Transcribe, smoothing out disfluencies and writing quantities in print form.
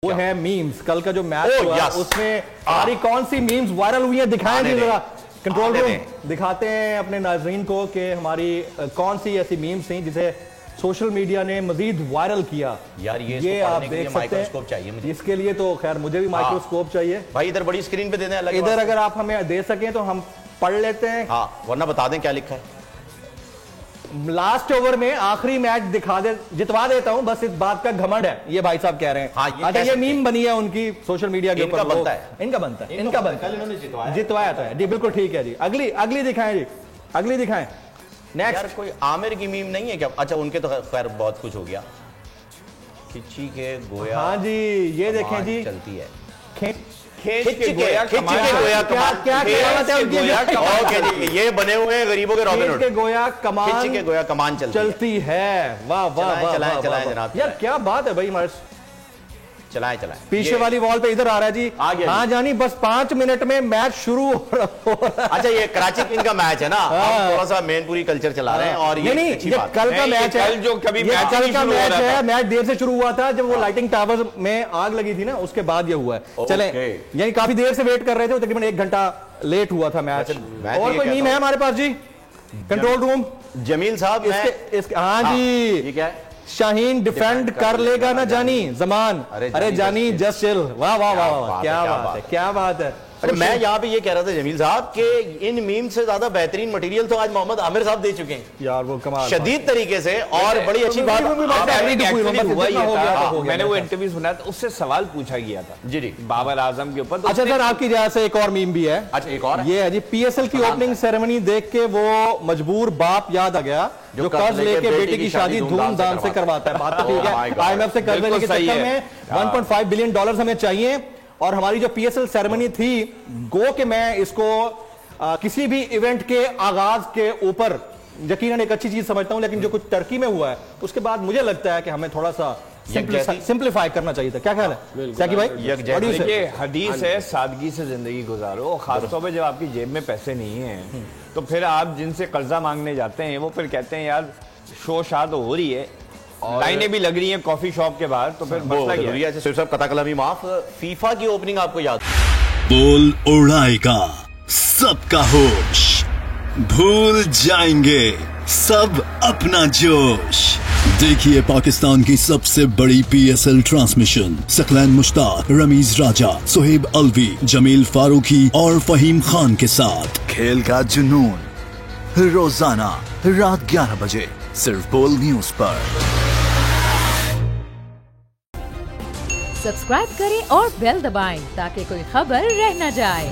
वो है मीम्स। कल का जो मैच हुआ उसमें हमारी कौन सी मीम्स वायरल हुई है दिखाएं जी जरा। कंट्रोल रूम दिखाते हैं अपने नाज़रीन को कि हमारी कौन सी ऐसी मीम्स थी जिसे सोशल मीडिया ने मजीद वायरल किया। यार ये आप देख सकते हैं, चाहिए मुझे। इसके लिए तो खैर मुझे भी माइक्रोस्कोप चाहिए भाई। इधर बड़ी स्क्रीन पे दे दें, इधर अगर आप हमें दे सकें तो हम पढ़ लेते हैं। हाँ, वरना बता दें क्या लिखा है। लास्ट ओवर में आखिरी मैच दिखा दे, जितवा देता हूं, बस इस बात का घमंड है, ये भाई साहब कह रहे हैं। हाँ, अच्छा ये मीम बनी है उनकी सोशल मीडिया के ऊपर। इनका बनता है, इनका बनता है, जितवाया तो है जी। बिल्कुल ठीक है जी। अगली दिखाएं जी, अगली दिखाएं। नेक्स्ट यार कोई आमिर की मीम नहीं है क्या? अच्छा उनके तो खैर बहुत कुछ हो गया। खिच्ची के गोया। हाँ जी, ये देखें जी, चलती है। ये बने हुए हैं गरीबों के रॉबिन हुड। गोया कमान, के गोया कमान चलती है। वाह वाह वाह, चलाएं जनाब। यार क्या बात है भाई हमारे। चलाएं पीछे वाली वॉल पे इधर आ रहा है जी। हाँ जानी, बस 5 मिनट में मैच शुरू हो रहा है। अच्छा ये कराची किंग का मैच है ना, हम थोड़ा सा मेनपुरी कल्चर चला रहे हैं। और ये कल का मैच है, जो कभी कल का मैच है। मैच देर से शुरू हुआ था, जब वो लाइटिंग टावर में आग लगी थी ना, उसके बाद ये हुआ है। चले यानी काफी देर से वेट कर रहे थे, तकरीबन 1 घंटा लेट हुआ था मैच। और कोई मीम है हमारे पास जी? कंट्रोल रूम जमील साहब। हाँ जी, ये क्या है? शाहीन डिफेंड कर लेगा ना जानी जमान। अरे जानी जस्ट चिल। वाह वाह वाह वाह, क्या बात है, क्या बात है। अरे मैं यहाँ पे ये कह रहा था जमील साहब कि इन मीम से ज्यादा बेहतरीन मटेरियल तो आज मोहम्मद आमिर साहब दे चुके हैं यार। वो कमाल शदीद तरीके से, और बड़ी अच्छी बात मैंने वो इंटरव्यू सुना था, उससे सवाल पूछा गया था जी बाबर आजम के ऊपर। अच्छा सर, आपकी वजह से एक और मीम भी है। अच्छा एक और ये है जी, पीएसएल की ओपनिंग सेरेमनी देख के वो मजबूर बाप याद आ गया जो कर्ज लेके बेटी की शादी धूमधाम से करवाता है। बात तो ठीक है, आईएमएफ से कर्ज लेने के चक्कर में 1.5 बिलियन डॉलर हमें चाहिए। और हमारी जो पीएसएल सेरेमनी थी, गो कि मैं इसको किसी भी इवेंट के आगाज के ऊपर यकीनन एक अच्छी चीज समझता हूं, लेकिन जो कुछ टर्की में हुआ है उसके बाद मुझे लगता है कि हमें थोड़ा सा सिंप्लीफाई करना चाहिए था। क्या ख्याल है सैकी भाई? ये हदीस है, सादगी से जिंदगी गुजारो। खासतौर पे जब आपकी जेब में पैसे नहीं है तो फिर आप जिनसे कर्जा मांगने जाते हैं वो फिर कहते हैं यार शो शाद हो रही है, लाइनें भी लग रही हैं कॉफी शॉप के बाहर, तो फिर मसला क्या है? सिर्फ कथा कलामी माफ। फीफा की ओपनिंग आपको याद? बोल उड़ाएगा सबका होश, भूल जाएंगे सब अपना जोश। देखिए पाकिस्तान की सबसे बड़ी पीएसएल ट्रांसमिशन सकलैन मुश्ताक, रमीज राजा, सुहेब अलवी, जमील फारूकी और फहीम खान के साथ खेल का जुनून रोजाना रात 11 बजे सिर्फ बोल न्यूज पर। सब्सक्राइब करें और बेल दबाएं ताकि कोई खबर रह न जाए।